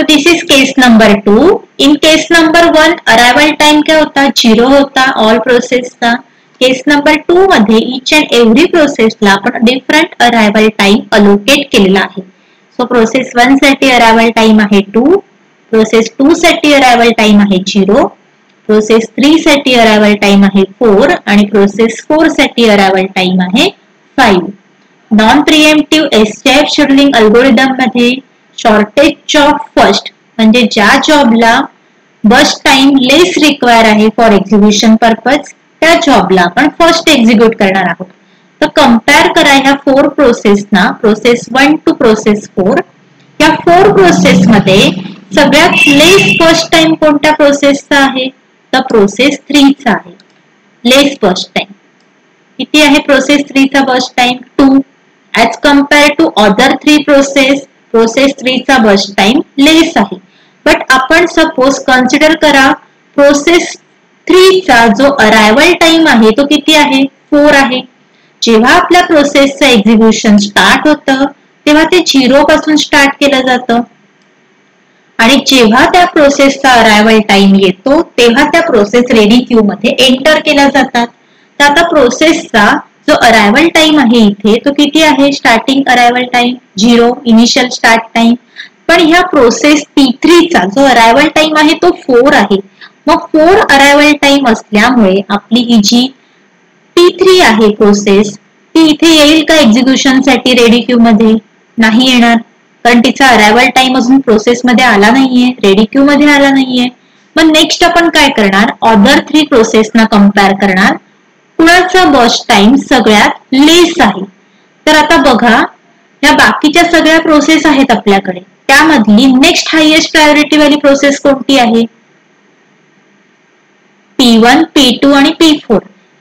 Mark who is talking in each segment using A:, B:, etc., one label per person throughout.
A: So this is case number 2. In case number 1 arrival time क्या होता, 0 होता all process चा. केस नंबर 2 मध्ये each and every प्रोसेसला आपण डिफरंट अरायवल टाइम अलोकेट केलेला आहे. सो प्रोसेस 1 साठी अरायवल टाइम आहे 2, प्रोसेस 2 साठी अरायवल टाइम आहे 0, प्रोसेस 3 साठी अरायवल टाइम आहे 4 आणि प्रोसेस 4 साठी अरायवल टाइम आहे 5. नॉन प्रिएम्प्टिव्ह एसटीएफ शेड्यूलिंग अल्गोरिदम मध्ये शॉर्टेज जॉब फर्स्ट म्हणजे ज्या जॉबला बस्ट टाइम लेस रिक्वायर आहे फॉर एक्झिक्युशन पर्पज त्या जॉबला आपण फर्स्ट एक्झिक्यूट करणार आहोत. तर कंपेअर करा ह्या 4 प्रोसेसना, प्रोसेस 1 टू प्रोसेस 4. या 4 प्रोसेस मध्ये सगळ्यात लेस फर्स्ट टाइम कोणत्या प्रोसेसचा आहे, तर प्रोसेस 3 चा आहे. लेस फर्स्ट टाइम किती आहे प्रोसेस 3 चा burst time 2 as compared to other 3 process. Process 3 चा बस्ट टाइम लेस आहे. बट आपण सपोज कन्सिडर करा प्रोसेस 3 चा जो अरायवल टाइम आहे तो किती आहे 4 आहे. जेव्हा आपल्या प्रोसेसचं एक्झिक्युशन स्टार्ट होतं तेव्हा ते 0 पासून स्टार्ट केलं जातं आणि जेव्हा त्या प्रोसेसचा अरायवल टाइम येतो तेव्हा त्या प्रोसेस रेडी क्यू मध्ये एंटर केल्या जातात. तर आता प्रोसेसचा जो अरायवल टाइम आहे इथे तो किती आहे, starting arrival time 0 initial start time. पण ह्या प्रोसेस P3 चा जो अरायवल टाइम आहे तो 4 आहे. मग 4 अरायवल टाइम असल्यामुळे आपली ही जी P3 आहे प्रोसेस ती इथे येईल का एक्झिक्युशन साठी रेडी क्यू मध्ये, नाही येणार कारण तिचा अरायवल टाइम अजून प्रोसेस मध्ये आला नाहीये, रेडी क्यू मध्ये आला नाहीये. मग नेक्स्ट आपण काय करणार, अदर 3 प्रोसेसना कंपेअर करणार, कुणाचा बस्ट टाइम सगळ्यात लेस आहे. तर आता बघा या बाकीच्या सगळ्या प्रोसेस आहेत आपल्याकडे, त्यामधली नेक्स्ट हायेस्ट प्रायोरिटी वाली प्रोसेस कोणती आहे, P1, P2 आणि P4.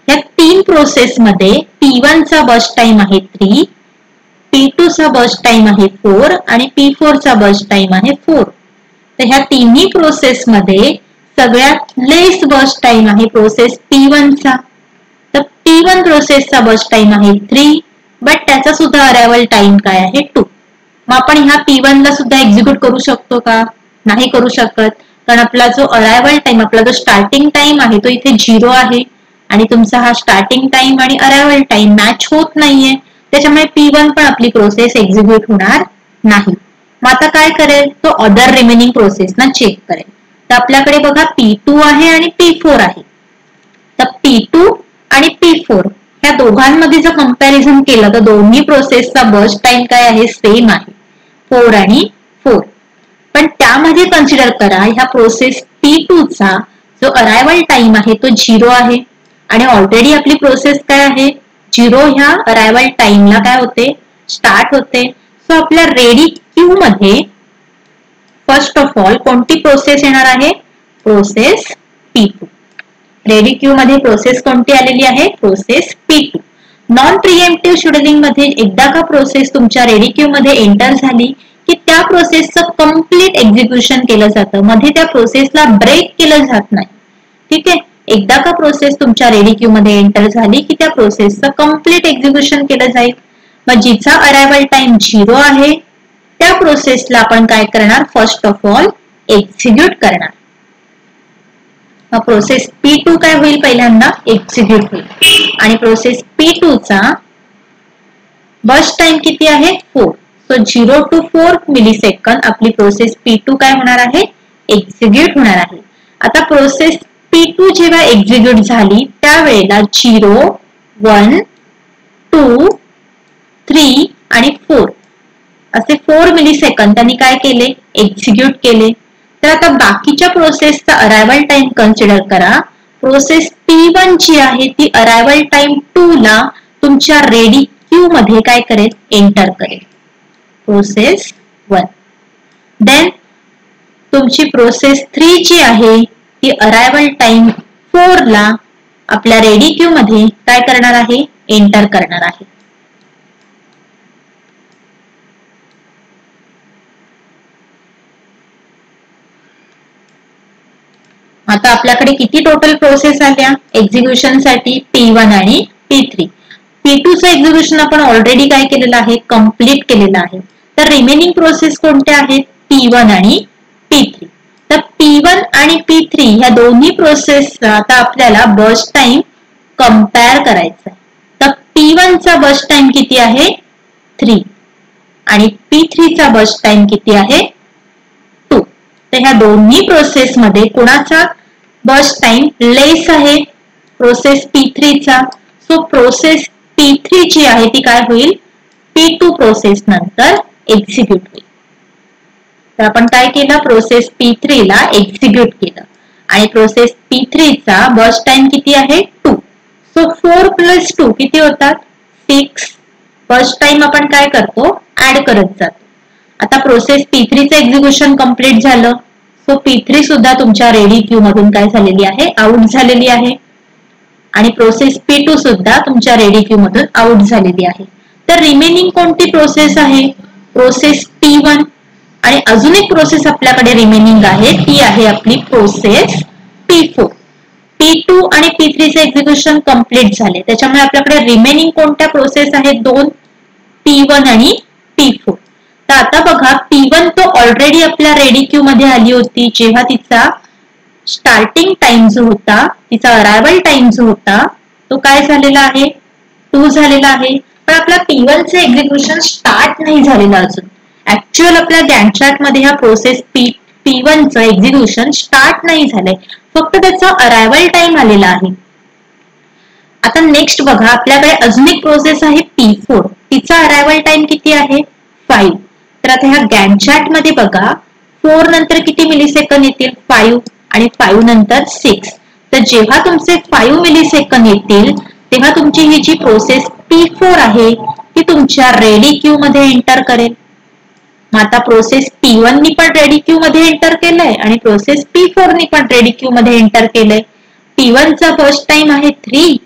A: या 3 प्रोसेस मध्ये P1 चा बस्ट टाइम आहे 3, P2 चा बस्ट टाइम आहे 4 आणि P4 चा बस्ट टाइम आहे 4. तर ह्या तिन्ही प्रोसेस मध्ये सगळ्यात लेस बस्ट टाइम आहे प्रोसेस P1 चा. तर P1 प्रोसेसचा बस्ट टाइम आहे 3 बट त्याचा सुद्धा अरायवल टाइम काय आहे 2. मग आपण ह्या P1 ला सुद्धा एक्झिक्यूट करू शकतो का, नाही करू शकत कारण आपला जो अरायवल टाइम, आपला जो स्टार्टिंग टाइम आहे तो इथे 0 आहे आणि तुमचा हा स्टार्टिंग टाइम आणि अरायवल टाइम मॅच होत नाहीये. त्याच्यामुळे P1 पण आपली प्रोसेस एक्झिक्यूट होणार नाही. मग आता काय करेल, तो अदर रिमेनिंग प्रोसेस ना चेक करेल. तर आपल्याकडे बघा P2 आहे आणि P4 आहे. तर P2 आणि P4 ह्या दोघांमध्ये जर कंपॅरिझन केलं तर दोन्ही प्रोसेसचा बस्ट टाइम काय आहे, सेम आहे 4 आणि 4. पण त्यामध्ये कन्सिडर करा ह्या प्रोसेस P2 चा जो अरायवल टाइम आहे तो 0 आहे आणि ऑलरेडी आपली प्रोसेस काय आहे 0 ह्या अरायवल टाइमला काय होते, स्टार्ट होते. सो आपल्या रेडी क्यू मध्ये फर्स्ट ऑफ ऑल कोणती प्रोसेस येणार आहे, प्रोसेस P2. रेडी क्यू मध्ये प्रोसेस कोणती आलेली आहे, प्रोसेस P2. नॉन प्रिएम्प्टिव्ह शेड्यूलिंग मध्ये एकदा का प्रोसेस तुमच्या रेडी क्यू मध्ये एंटर झाली की त्या प्रोसेसचं कम्प्लीट एक्झिक्युशन केलं जातं, मध्ये त्या प्रोसेसला ब्रेक केलं जात नाही. ठीक आहे, एकदा का प्रोसेस तुमच्या रेडी क्यू मध्ये एंटर झाली की त्या प्रोसेसचं कम्प्लीट एक्झिक्युशन केलं जाईल. मग जिचा अरायवल टाइम 0 आहे त्या प्रोसेसला आपण काय करणार, फर्स्ट ऑफ ऑल एक्झिक्यूट करणार. मग प्रोसेस P2 काय होईल, पहिल्यांदा एक्झिक्यूट होईल आणि प्रोसेस P2 चा बस्ट टाइम किती आहे 4. सो 0 to 4 मिलीसेकंद आपली प्रोसेस P2 काय होणार आहे, एक्झिक्यूट होणार आहे. आता प्रोसेस P2 जेव्हा एक्झिक्यूट झाली त्यावेळेला 0, 1, 2, 3 आणि 4 असे 4 मिलीसेकंद त्यांनी काय केले, एक्झिक्यूट केले. तर आता बाकीच्या प्रोसेसचा अरायवल टाइम कन्सिडर करा. प्रोसेस P1 जी आहे ती अरायवल टाइम 2 ला तुमच्या रेडी क्यू मध्ये काय करेल, एंटर करेल, प्रोसेस 1. देन तुमची प्रोसेस 3 जी आहे ती अरायवल टाइम 4 ला आपल्या रेडी क्यू मध्ये काय करणार आहे, एंटर करणार आहे. आता आपल्याकडे किती टोटल प्रोसेस आल्या एक्झिक्युशन साठी, P1 आणि P3. P2 चं एक्झिक्युशन आपण ऑलरेडी काय केलेलं आहे, कम्प्लीट केलेलं आहे. तर रिमेनिंग प्रोसेस कोणत्या आहेत, P1 आणि P1 आणि P3 ह्या दोन्ही प्रोसेसचा आता आपल्याला बर्स्ट टाइम कंपेअर करायचा आहे. तर P1 चा बर्स्ट टाइम किती आहे 3 आणि P3 चा बर्स्ट टाइम किती आहे 2. तर ह्या दोन्ही प्रोसेस मध्ये कोणाचा बर्स्ट टाइम लेस आहे प्रोसेस P3 चा. सो प्रोसेस P3 जी आहे ती काय होईल P2 प्रोसेस नंतर एक्झिक्यूट होईल. तर आपण काय केलं प्रोसेस P3 ला एक्झिक्यूट केलं आणि प्रोसेस P3 चा बर्स्ट टाइम किती आहे 2. सो 4 + 2 किती होतात 6. बर्स्ट टाइम आपण काय करतो ऍड करत जातो. आता प्रोसेस P3 चं एक्झिक्युशन कंप्लीट झालं. सो P3 सुद्धा तुमच्या रेडी क्यू मधून काय झालेली आहे आउट झालेली आहे आणि प्रोसेस P2 सुद्धा तुमच्या रेडी क्यू मधून आउट झालेली आहे. तर रिमेनिंग कोणती प्रोसेस आहे प्रोसेस P1 आणि अजून एक प्रोसेस आपल्याकडे रिमेनिंग आहे ती आहे आपली प्रोसेस P4. P2 आणि P3 चे एक्झिक्युशन कंप्लीट झाले त्याच्यामुळे आपल्याकडे रिमेनिंग कोणत्या प्रोसेस आहेत दोन P1 आणि P4. तर आता बघा P1 तो ऑलरेडी आपल्या रेडी क्यू मध्ये आली होती जेव्हा तिचा स्टार्टिंग टाइम जो होता तिचा अरायवल टाइम जो होता तो काय झालेला आहे 2 झालेला आहे. पण आपला P1 चे एक्झिक्युशन स्टार्ट नाही झालेलं अजून. ऍक्च्युअल आपल्या गॅन्ट चार्ट मध्ये ह्या प्रोसेस P1 चं एक्झिक्युशन स्टार्ट नाही झालंय फक्त त्याचा अरायवल टाइम आलेला आहे. आता नेक्स्ट बघा आपल्याकडे अजून एक प्रोसेस आहे P4 तिचा अरायवल टाइम किती आहे 5. तर आता ह्या गॅन्ट चार्ट मध्ये बघा 4 नंतर किती मिलीसेकंद येतील 5 आणि 5 नंतर 6. तर जेव्हा तुमचे 5 मिलीसेकंद येतील तेव्हा तुमची ही जी प्रोसेस P4 आहे ती तुमच्या रेडी क्यू मध्ये एंटर करेल. मग आता प्रोसेस P1 नी पण रेडी क्यू मध्ये एंटर केलंय आणि प्रोसेस P4 नी पण रेडी क्यू मध्ये एंटर केलंय. P1 चा बर्स्ट टाइम आहे 3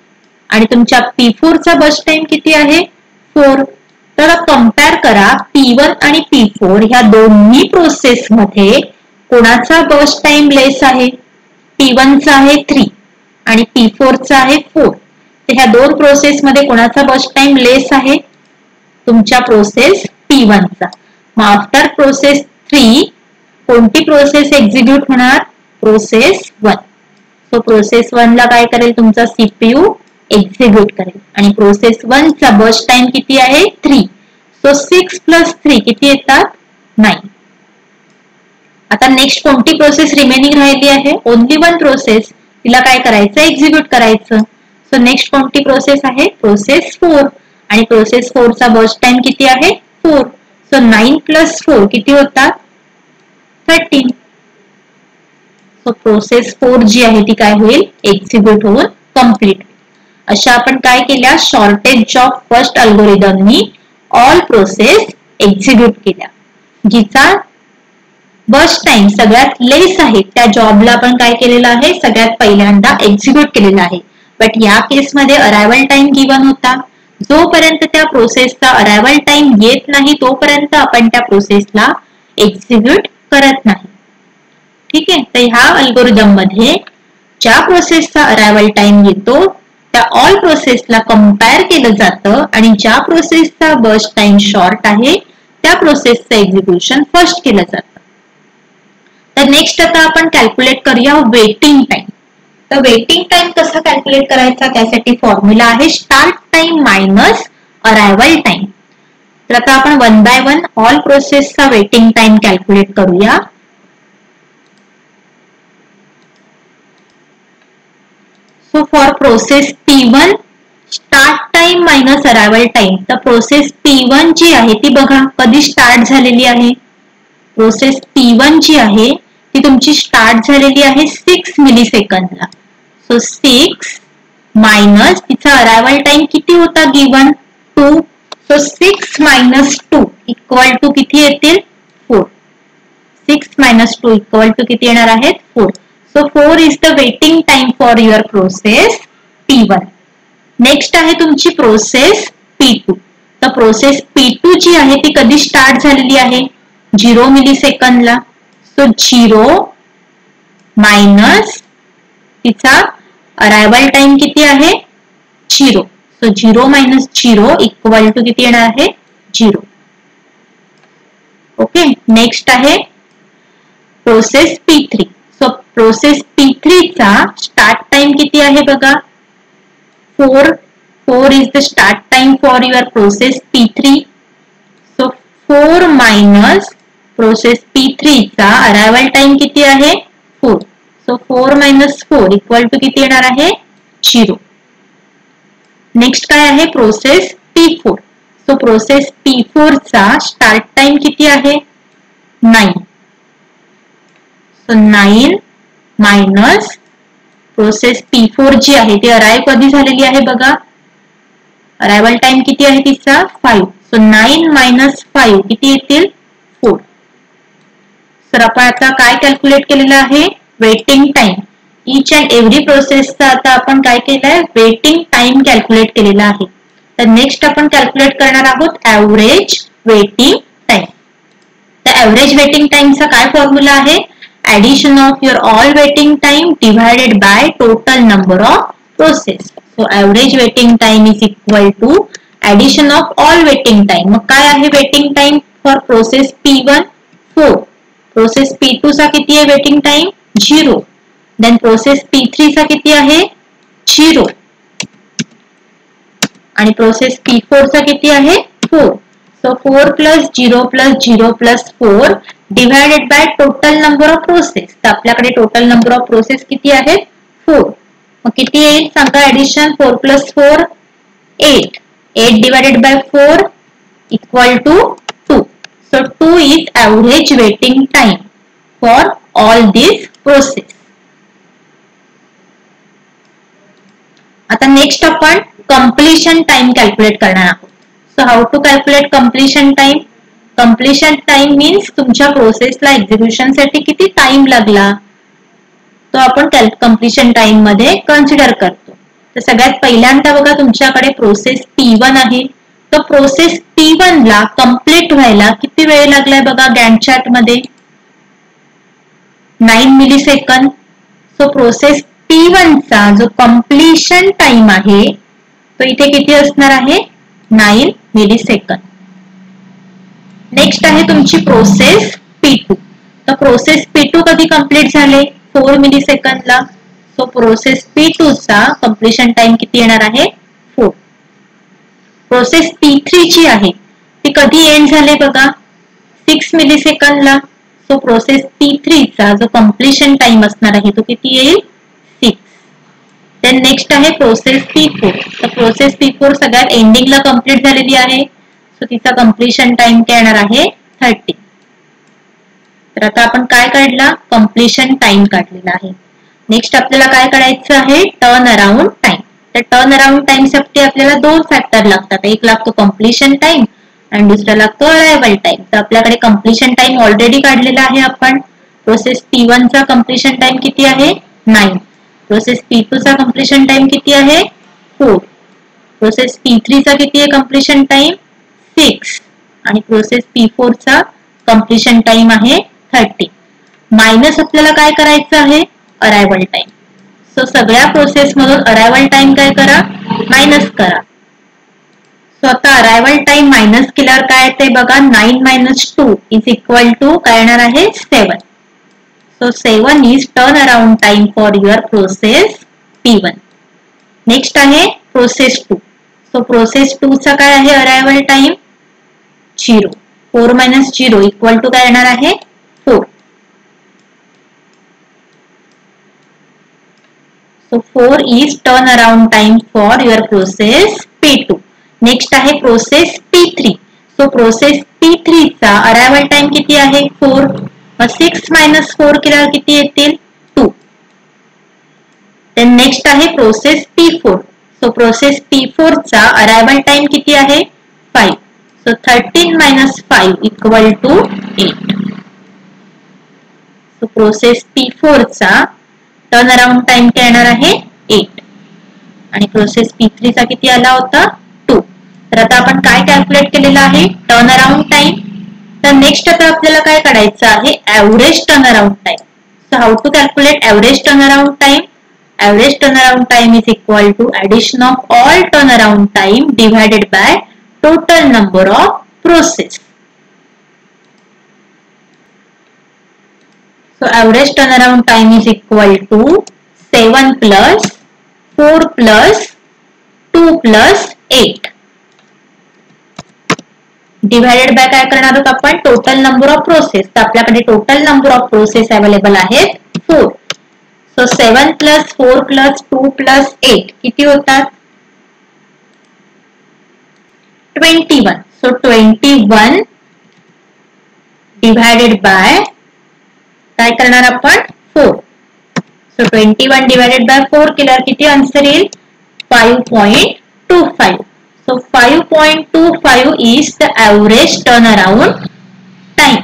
A: आणि तुमच्या P4 चा बर्स्ट टाइम किती आहे 4. तर कंपेअर करा P1 आणि P4 ह्या दोन्ही प्रोसेस मध्ये कोणाचा बर्स्ट टाइम लेस आहे P1 चा आहे 3 आणि P4 चा आहे 4. तर ह्या दोन प्रोसेस मध्ये कोणाचा बर्स्ट टाइम लेस आहे तुमच्या प्रोसेस P1 चा. मग आफ्टर प्रोसेस 3 कोणती प्रोसेस एक्झिक्यूट होणार प्रोसेस 1. सो प्रोसेस 1 ला काय करेल तुमचा CPU एक्झिक्यूट करेल आणि प्रोसेस 1 चा बर्स्ट टाइम किती आहे 3. सो 6 + 3 किती येतात 9. आता नेक्स्ट कोणती प्रोसेस रिमेनिंग राहिली आहे ओनली वन प्रोसेस तिला काय करायचं एक्झिक्यूट करायचं. सो नेक्स्ट कोणती प्रोसेस आहे प्रोसेस 4 आणि प्रोसेस 4 चा बर्स्ट टाइम किती आहे 4. सो 9 + 4 किती होतात 13. सो प्रोसेस 4 जी आहे ती काय होईल एक्झिक्यूट होऊन कंप्लीट. अशा आपण काय केल्या शॉर्टेज ऑफ फर्स्ट अल्गोरिदमनी ऑल प्रोसेस एक्झिक्यूट केल्या. जिचा बर्स्ट टाइम सगळ्यात लेस आहे त्या जॉबला आपण काय केलेलं आहे सगळ्यात पहिल्यांदा एक्झिक्यूट केलेला आहे. बट या केसमध्ये अरायवल टाइम गिवन होता. जोपर्यंत त्या प्रोसेसचा अरायवल टाइम येत नाही तोपर्यंत आपण त्या प्रोसेसला एक्झिक्यूट करत नाही. ठीक आहे. तर ह्या अल्गोरिदम मध्ये ज्या प्रोसेसचा अरायवल टाइम येतो त्या ऑल प्रोसेसला कंपेअर केलं जातं आणि ज्या प्रोसेसचा बर्स्ट टाइम शॉर्ट आहे त्या प्रोसेसचं एक्झिक्युशन फर्स्ट केलं जातं. तर नेक्स्ट आता आपण कॅल्क्युलेट करूया वेटिंग टाइम. तर वेटिंग टाइम कसा कॅल्क्युलेट करायचा त्यासाठी फॉर्म्युला आहे start time minus arrival time. तर आता आपण 1 बाय 1 ऑल प्रोसेसचा वेटिंग टाइम कॅल्क्युलेट करूया. So for process P1 start time minus arrival time. तर प्रोसेस P1 जी आहे ती बघा कधी स्टार्ट झालेली आहे. प्रोसेस P1 जी आहे ती तुमची स्टार्ट झालेली आहे 6 मिलीसेकंदला. सो 6 मायनस तिचा अरायवल टाइम किती होता given 2. So 6 minus 2 equal to किती येतील 4. 6 minus 2 इक्वल टू किती येणार आहेत 4. So 4 is the waiting time for your process P1. Next आहे तुमची प्रोसेस P2. तर प्रोसेस P2 जी आहे ती कधी स्टार्ट झालेली आहे 0 मिलीसेकंदला. सो 0 मायनस तिचा अरायवल टाइम किती आहे 0. सो 0 मायनस 0 इक्वल टू किती येणार आहे 0. ओके. नेक्स्ट आहे प्रोसेस P3. प्रोसेस P3 चा स्टार्ट टाइम किती आहे बघा 4. 4 is the start time for your process P3. So 4 minus process P3 चा arrival time किती आहे 4. So 4 minus 4 equal to किती येणार आहे 0. नेक्स्ट काय आहे process P4. So process P4 चा स्टार्ट टाइम किती आहे 9. सो 9 मायनस प्रोसेस P4 जी आहे ती अराइव्ह कधी झालेली आहे बघा अरायवल टाइम किती आहे तिचा 5. सो 9 मायनस 5 किती येतील 4. सर आपण आता काय कॅल्क्युलेट केलेलं आहे waiting time. Each and every प्रोसेसचा आता आपण काय केलंय वेटिंग टाइम कॅल्क्युलेट केलेला आहे. तर नेक्स्ट आपण कॅल्क्युलेट करणार आहोत ऍव्हरेज वेटिंग टाइम. तर ऍव्हरेज वेटिंग टाइमचा काय फॉर्म्युला आहे addition of your all waiting time divided by total number of process. So average waiting time is equal to addition of all waiting time. मग काय आहे waiting time for process P1 4. Process P2 चा किती आहे waiting time 0. Then process P3 चा किती आहे 0. आणि process P4 चा किती आहे 4. So 4 plus 0 plus 0 plus 4 divided by total number of process. तर आपल्याकडे total number of process किती आहेत 4. मग किती येईल सांगा addition 4 plus 4 8. 8 divided by 4 equal to 2. So 2 is average waiting time for all these process. आता नेक्स्ट आपण completion time calculate करणार आहोत. So how to calculate completion time? Completion time means तुमच्या प्रोसेसला एक्झिक्युशन साठी किती टाइम लागला तो आपण completion time मध्ये कन्सिडर करतो. तर सगळ्यात पहिल्यांदा बघा तुमच्याकडे प्रोसेस P1 आहे. तर प्रोसेस P1 ला कंप्लीट व्हायला किती वेळ लागलाय बघा गॅन्ट चार्ट मध्ये 9 मिलीसेकंद. सो प्रोसेस P1 चा जो कंप्लीशन टाइम आहे तो इथे किती असणार आहे 9 मिलीसेकंद. नेक्स्ट आहे तुमची प्रोसेस P2. तर प्रोसेस P2 कधी कंप्लीट झाले 4 मिलीसेकंदला. सो प्रोसेस P2 चा कंप्लीशन टाइम किती येणार आहे 4. प्रोसेस P3 जी आहे ती कधी एंड झाले बघा 6 मिलीसेकंदला. सो प्रोसेस P3 चा जो कंप्लीशन टाइम असणार आहे तो किती येईल 6. देन नेक्स्ट आहे प्रोसेस P4. तर प्रोसेस P4 सगळ्यात एंडिंगला कंप्लीट झालेली आहे. सो तिचा कंप्लीशन टाइम काय येणार आहे 30. तर आता आपण काय काढला कंप्लीशन टाइम काढलेला आहे. नेक्स्ट आपल्याला काय काढायचं आहे टर्न अराउंड टाइम. तर टर्न अराउंड टाइम साठी आपल्याला 2 फॅक्टर लागतात. एक लागतो कंप्लीशन टाइम आणि दुसरा लागतो अरायवल टाइम. तर आपल्याकडे कंप्लीशन टाइम ऑलरेडी काढलेला आहे आपण. प्रोसेस P1 चा कंप्लीशन टाइम किती आहे 9. प्रोसेस P2 चा कंप्लीशन टाइम किती आहे 4. प्रोसेस P3 चा किती आहे कंप्लीशन टाइम 6 आणि प्रोसेस P4 चा कंप्लीशन टाइम आहे 30. मायनस आपल्याला काय करायचं आहे अरायवल टाइम. सो सगळ्या प्रोसेस मधून अरायवल टाइम काय करा मायनस करा. सो आता अरायवल टाइम मायनस केल्यावर काय येते बघा 9 minus 2 is equal to काय येणार आहे 7. So 7 is turnaround time for your process P1. Next आहे प्रोसेस 2. सो प्रोसेस 2 चा काय आहे arrival time 0. 4 minus 0 equal to काय येणार आहे 4. So 4 is turnaround time for your process P2. Next आहे process P3. So process P3 चा arrival time किती आहे 4. 6 minus 4 केल्यावर किती येतील 2. देन नेक्स्ट आहे process P4. So process P4 चा अरायवल टाइम किती आहे 5. So 13 minus 5 equal to 8. So process P4 चा टर्न अराउंड टाइम काय येणार आहे 8 आणि प्रोसेस P3 चा किती आला होता 2. तर आता आपण काय कॅल्क्युलेट केलेलं आहे टर्न अराउंड टाइम. तर नेक्स्ट आता आपल्याला काय काढायचं आहे average turn around time. So how to calculate average turn around time. Average turn around time is equal to addition of all turn around time divided by total number of process. So average turnaround time is equal to 7 plus 4 plus 2 plus 8 divided by काय करणार आहोत आपण total number of process. तर आपल्याकडे total number of process available आहेत 4. So 7 plus 4 plus 2 plus 8 किती होतात 21. So 21 divided by काय करणार आपण 4. सो 21 डिवाइडेड बाय 4 केल्यावर किती आन्सर येईल 5.25. So 5.25 is the average turnaround time.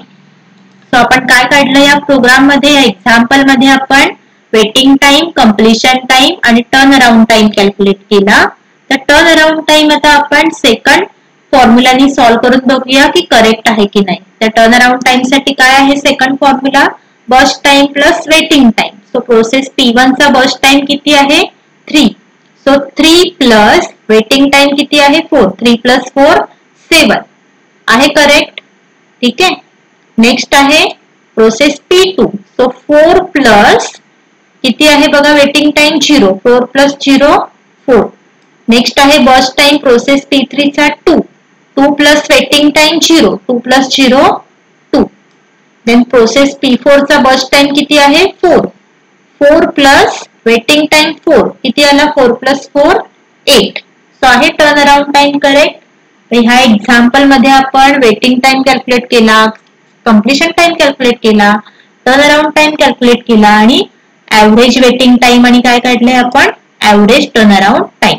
A: So आपण काय काढलं या प्रोग्राम मध्ये या एक्झाम्पल मध्ये आपण वेटिंग टाइम, कंप्लीशन टाइम आणि टर्न अराउंड टाइम कॅल्क्युलेट केला. तर टर्न अराउंड टाइम आता आपण सेकंड फॉर्म्युलानी सॉल्व्ह करून बघूया की करेक्ट आहे की नाही. तर टर्न अराउंड टाइम साठी काय आहे second formula burst time plus waiting time. So process P1 चा बर्स्ट टाइम किती आहे 3. सो 3 प्लस वेटिंग टाइम किती आहे 4. 3 प्लस 4 7 आहे करेक्ट. ठीक आहे. नेक्स्ट आहे प्रोसेस P2. सो 4 प्लस किती आहे बघा वेटिंग टाइम 0. 4 प्लस 0 4. नेक्स्ट आहे बर्स्ट टाइम प्रोसेस P3 चा 2. 2 plus waiting time 0. 2 plus 0 2. Then process P4 चा बर्स्ट टाइम किती आहे 4. 4 प्लस वेटिंग टाइम 4 किती आला 4 प्लस 4 8. सो आहे टर्न अराउंड टाइम करेक्ट. ह्या एक्झाम्पल मध्ये आपण वेटिंग टाइम कॅल्क्युलेट केला, कंप्लीशन टाइम कॅल्क्युलेट केला, टर्न अराउंड टाइम कॅल्क्युलेट केला आणि ऍव्हरेज वेटिंग टाइम आणि काय काढले आपण ऍव्हरेज टर्न अराउंड टाइम.